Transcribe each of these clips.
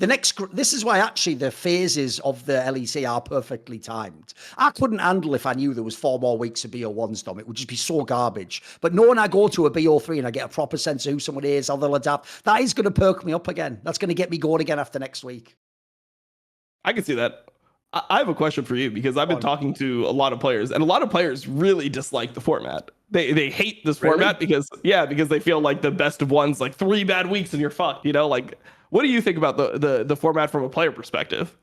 This is why actually the phases of the LEC are perfectly timed. I couldn't handle if I knew there was 4 more weeks of BO1s, Dom. It would just be so garbage. But knowing I go to a BO3 and I get a proper sense of who someone is, how they'll adapt, that is going to perk me up again. That's going to get me going again after next week. I can see that. I have a question for you because I've been talking to a lot of players, and a lot of players really dislike the format. They hate this format because they feel like the best of ones, like 3 bad weeks and you're fucked. You know, like what do you think about the format from a player perspective?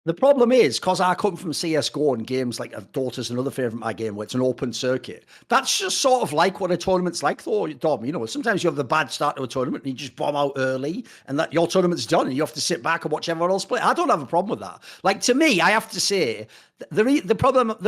The problem is, because I come from CSGO and games like Dota's another favourite of my game where it's an open circuit, that's just sort of like what a tournament's like, though, Dom. You know, sometimes you have the bad start to a tournament and you just bomb out early and that your tournament's done and you have to sit back and watch everyone else play. I don't have a problem with that. Like, to me, I have to say, the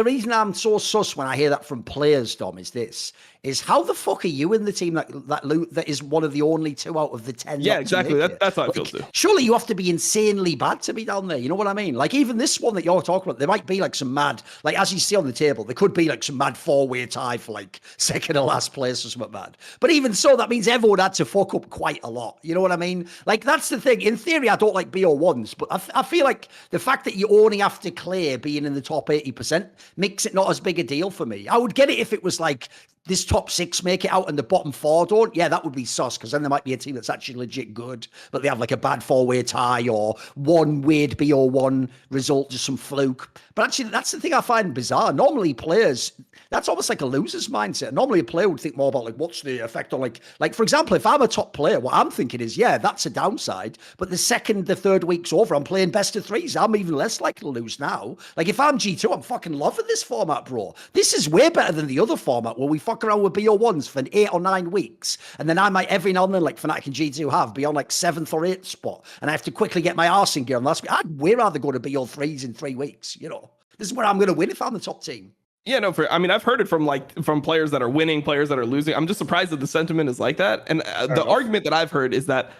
reason I'm so sus when I hear that from players, Dom, is how the fuck are you in the team that is one of the only 2 out of the 10? Yeah, exactly. That's how I feel too. Surely you have to be insanely bad to be down there. You know what I mean? Like, even this one that you're talking about, there might be like some mad, like as you see on the table, there could be like some mad 4-way tie for like second to last place or something mad. But even so, that means everyone had to fuck up quite a lot. You know what I mean? Like, that's the thing. In theory, I don't like BO1s, but I feel like the fact that you only have to clear being in the top 80% makes it not as big a deal for me. I would get it if it was like this top 6 make it out and the bottom 4 don't. Yeah, that would be sus, because then there might be a team that's actually legit good, but they have like a bad 4-way tie or one weird BO1 result, just some fluke. But actually, that's the thing I find bizarre. Normally players, that's almost like a loser's mindset. Normally a player would think more about like, what's the effect on like for example, if I'm a top player, what I'm thinking is, yeah, that's a downside. But the 3rd week's over, I'm playing best of 3s. I'm even less likely to lose now. Like, if I'm G2, I'm fucking loving this format, bro. This is way better than the other format where we fuck around with BO1s for 8 or 9 weeks. And then I might every now and then, like Fnatic and G2 have, be on like 7th or 8th spot. And I have to quickly get my arse in gear on last week. I'd way rather go to BO3s in 3 weeks, you know. This is where I'm going to win if I'm the top team. Yeah, no, I mean, I've heard it from players that are winning, players that are losing. I'm just surprised that the sentiment is like that. And the argument that I've heard is that,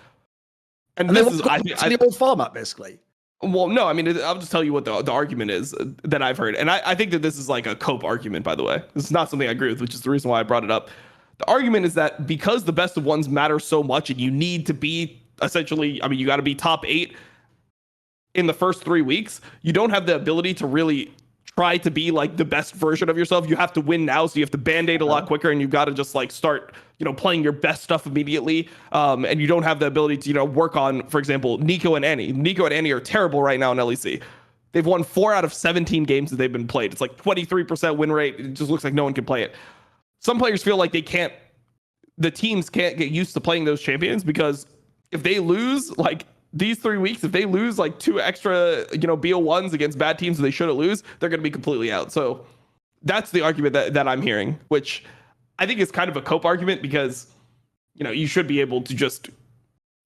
and this is the old format, basically. Well, no, I mean, I'll just tell you what the argument is that I've heard. And I think that this is like a cope argument, by the way. This is not something I agree with, which is the reason why I brought it up. The argument is that because the best of ones matter so much and you need to be essentially, I mean, you got to be top 8 in the first 3 weeks, you don't have the ability to really try to be like the best version of yourself. You have to win now, so you have to band-aid a lot quicker, and you've got to just like start, you know, playing your best stuff immediately. And you don't have the ability to, you know, work on, for example, Nico and Annie. Nico and Annie are terrible right now in LEC. They've won 4 out of 17 games that they've been played. It's like 23% win rate. It just looks like no one can play it. Some players feel like the teams can't get used to playing those champions, because if they lose like these 3 weeks, if they lose like 2 extra, you know, BO1s against bad teams that they shouldn't lose, they're going to be completely out. So that's the argument that I'm hearing, which I think is kind of a cope argument, because, you know, you should be able to just,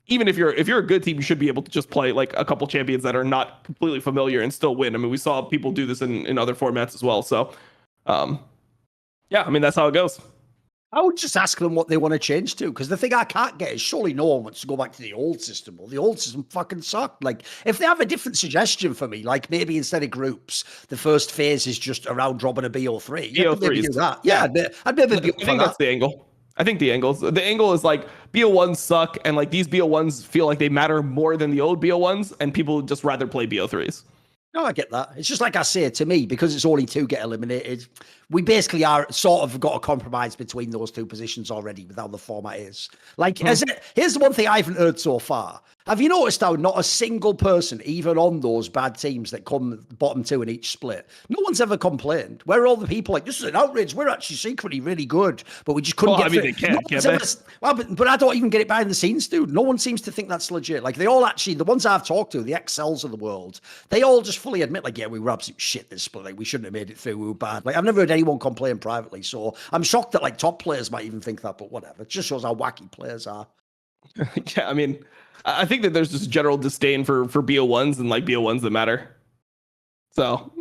even if you're a good team, you should be able to just play like a couple champions that are not completely familiar and still win. I mean, we saw people do this in other formats as well. So, yeah, I mean, that's how it goes. I would just ask them what they want to change to, because the thing I can't get is surely no one wants to go back to the old system. Well, the old system fucking sucked. Like, if they have a different suggestion for me, like maybe instead of groups, the first phase is just a round robin of BO3. BO3 maybe do that. Yeah, I'd maybe be up for that. That's the angle. I think the angle is like BO1s suck, and like these BO1s feel like they matter more than the old BO1s, and people would just rather play BO3s. No, I get that. It's just like I say, to me, because it's only 2 get eliminated, we basically are sort of got a compromise between those 2 positions already with how the format is. Like, here's the one thing I haven't heard so far. Have you noticed how not a single person, even on those bad teams that come bottom 2 in each split, no one's ever complained? Where are all the people like, this is an outrage, we're actually secretly really good, but we just couldn't get they can't but I don't even get it behind the scenes, dude. No one seems to think that's legit. Like, they all actually, the ones I've talked to, the XLs of the world, they all just fully admit, like, yeah, we were absolute shit this split. Like, we shouldn't have made it through. We were bad. Like, I've never heard anyone complain privately. So I'm shocked that like top players might even think that, but whatever. It just shows how wacky players are. Yeah, I mean, I think that there's just general disdain for BO1s and like BO1s that matter. So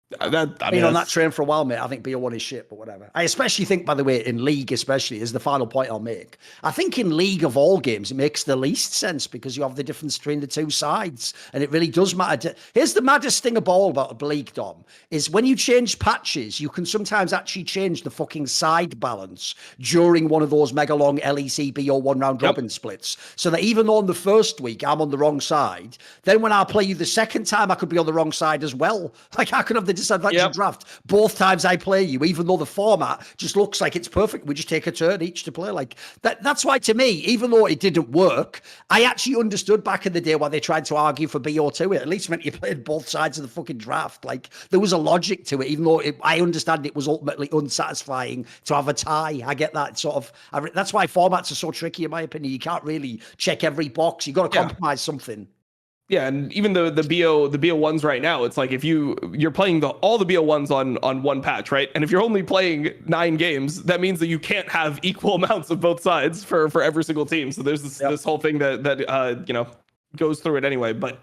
Been on that train for a while, mate. I think BO1 is shit, but whatever. I especially think, by the way, in League, especially, is the final point I'll make. I think in League of all games, it makes the least sense because you have the difference between the two sides, and it really does matter. Here's the maddest thing of all about League, Dom, is when you change patches, you can sometimes actually change the fucking side balance during one of those mega long LEC BO1 round robin splits. So that even though on the first week I'm on the wrong side, then when I play you the second time, I could be on the wrong side as well. Like I could have the disadvantage draft both times I play you, even though the format just looks like it's perfect. We just take a turn each to play. Like that's why, to me, even though it didn't work, I actually understood back in the day why they tried to argue for BO2. It at least meant you played both sides of the fucking draft. Like there was a logic to it, even though I understand it was ultimately unsatisfying to have a tie. I get that sort of. That's why formats are so tricky, in my opinion. You can't really check every box. You got to compromise something. Yeah, and even the BO1s right now, it's like if you're playing all the BO1s on one patch, right? And if you're only playing 9 games, that means that you can't have equal amounts of both sides for every single team. So there's this whole thing that goes through it anyway. But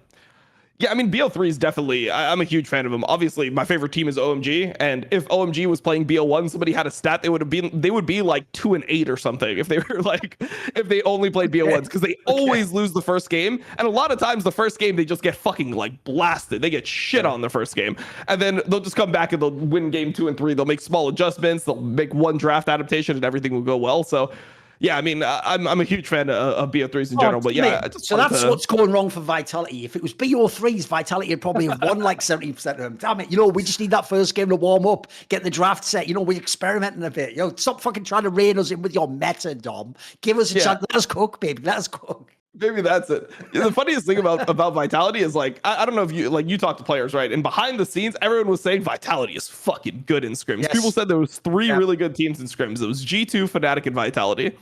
yeah, I mean, BO3 is definitely, I'm a huge fan of them. Obviously, my favorite team is OMG, and if OMG was playing BO1, somebody had a stat, they would be like 2-8 or something if they were like, if they only played BO1s, because they always lose the first game, and a lot of times the first game they just get fucking like blasted. They get shit on the first game, and then they'll just come back and they'll win game 2 and 3. They'll make small adjustments, they'll make one draft adaptation, and everything will go well. So yeah, I mean, I'm a huge fan of BO3s in general, but yeah. So that's what's going wrong for Vitality. If it was BO3s, Vitality would probably have won like 70% of them. Damn it, we just need that first game to warm up, get the draft set. We're experimenting a bit. Stop fucking trying to rein us in with your meta, Dom. Give us a chance. Let us cook, baby. Let us cook. Maybe that's it. The funniest thing about Vitality is like, I don't know if you talk to players, right? And behind the scenes, everyone was saying Vitality is fucking good in scrims. Yes. People said there was 3 really good teams in scrims. It was G2, Fnatic, and Vitality.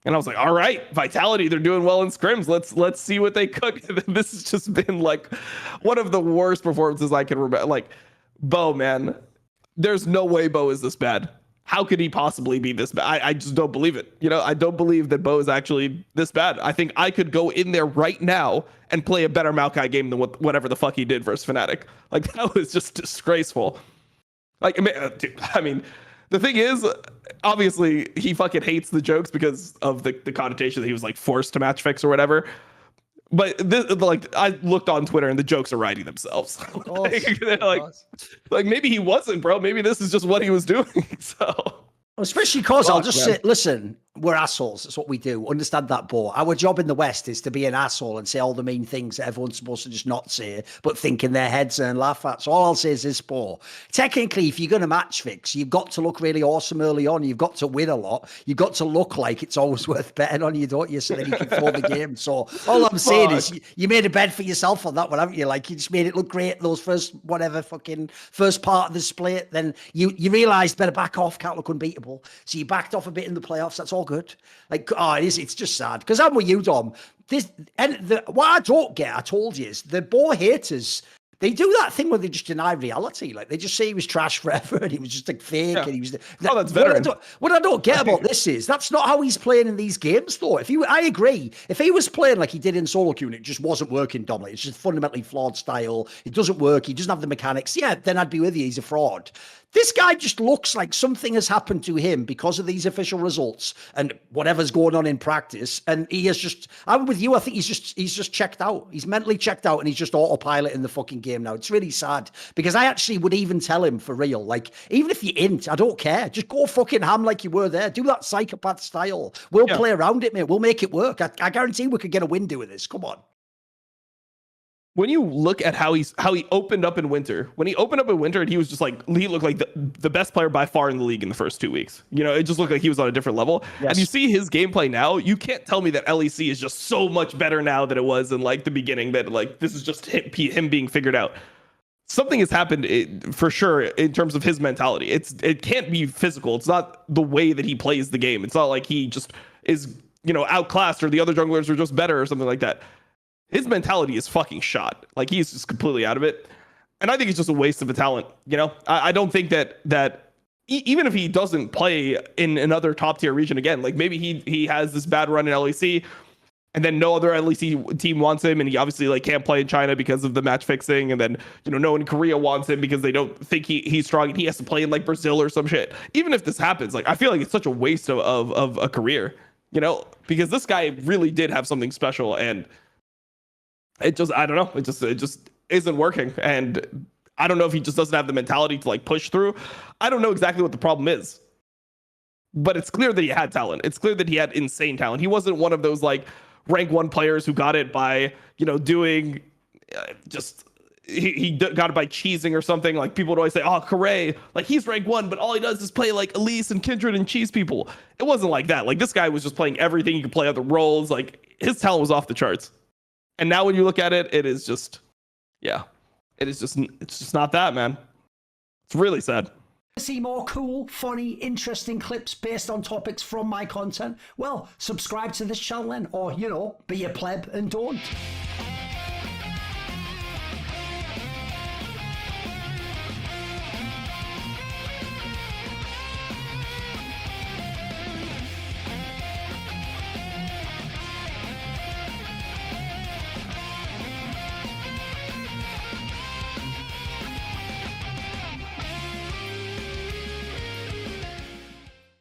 And I was like, all right, Vitality, they're doing well in scrims. Let's see what they cook. This has just been like one of the worst performances I can remember. Like, Bo, man, there's no way Bo is this bad. How could he possibly be this bad? I just don't believe it. I don't believe that Bo is actually this bad. I think I could go in there right now and play a better Maokai game than whatever the fuck he did versus Fnatic. Like, that was just disgraceful. Like, dude, I mean, the thing is, obviously, he fucking hates the jokes because of the connotation that he was like forced to match fix or whatever. But this, like, I looked on Twitter and the jokes are writing themselves. like maybe he wasn't, bro. Maybe this is just what he was doing. So, especially because I'll just say, listen, we're assholes. That's what we do. Understand that, Bo. Our job in the West is to be an asshole and say all the mean things that everyone's supposed to just not say, but think in their heads and laugh at. So all I'll say is this, Bo. Technically, if you're going to match fix, you've got to look really awesome early on. You've got to win a lot. You've got to look like it's always worth betting on you, don't you? So then you can throw the game. So all I'm saying is you made a bet for yourself on that one, haven't you? Like, you just made it look great, those first part of the split. Then you realised better back off, can't look unbeatable. So you backed off a bit in the playoffs. That's all good. Like, it's just sad. Because I'm with you, Dom. What I don't get, I told you, is the Bo haters, they do that thing where they just deny reality. Like, they just say he was trash forever and he was just like fake. Yeah. And he was. That's veteran. What I don't get about this is that's not how he's playing in these games, though. I agree. If he was playing like he did in solo queue and it just wasn't working, Dom, like, it's just fundamentally flawed style. It doesn't work. He doesn't have the mechanics. Yeah, then I'd be with you. He's a fraud. This guy just looks like something has happened to him because of these official results and whatever's going on in practice. And he has just, I'm with you. I think he's just checked out. He's mentally checked out and he's just autopilot in the fucking game now. It's really sad because I actually would even tell him for real, like, even if you int, I don't care. Just go fucking ham like you were there. Do that psychopath style. We'll play around it, mate. We'll make it work. I guarantee we could get a win doing this. Come on. When you look at how he opened up in winter, and he was just like, he looked like the best player by far in the league in the first 2 weeks. It just looked like he was on a different level. Yes. And you see his gameplay now, you can't tell me that LEC is just so much better now than it was in like the beginning, that like this is just him being figured out. Something has happened for sure in terms of his mentality. It can't be physical. It's not the way that he plays the game. It's not like he just is, outclassed or the other junglers are just better or something like that. His mentality is fucking shot. Like, he's just completely out of it. And I think it's just a waste of a talent. I don't think that even if he doesn't play in another top tier region again, like maybe he has this bad run in LEC, and then no other LEC team wants him, and he obviously like can't play in China because of the match fixing, and then no one in Korea wants him because they don't think he's strong, and he has to play in like Brazil or some shit. Even if this happens, like I feel like it's such a waste of a career, because this guy really did have something special, and it just, I don't know, it just isn't working, and I don't know if he just doesn't have the mentality to like push through. I don't know exactly what the problem is, but it's clear that he had talent. It's clear that he had insane talent. He wasn't one of those like rank 1 players who got it by doing he got it by cheesing or something. Like people would always say, oh, Correa, like he's rank 1, but all he does is play like Elise and Kindred and cheese people. It wasn't like that. Like this guy was just playing everything. He could play other roles. Like his talent was off the charts. And now when you look at it, it is just, yeah, it's just not that, man. It's really sad. See more cool, funny, interesting clips based on topics from my content? Well, subscribe to this channel then, or, be a pleb and don't.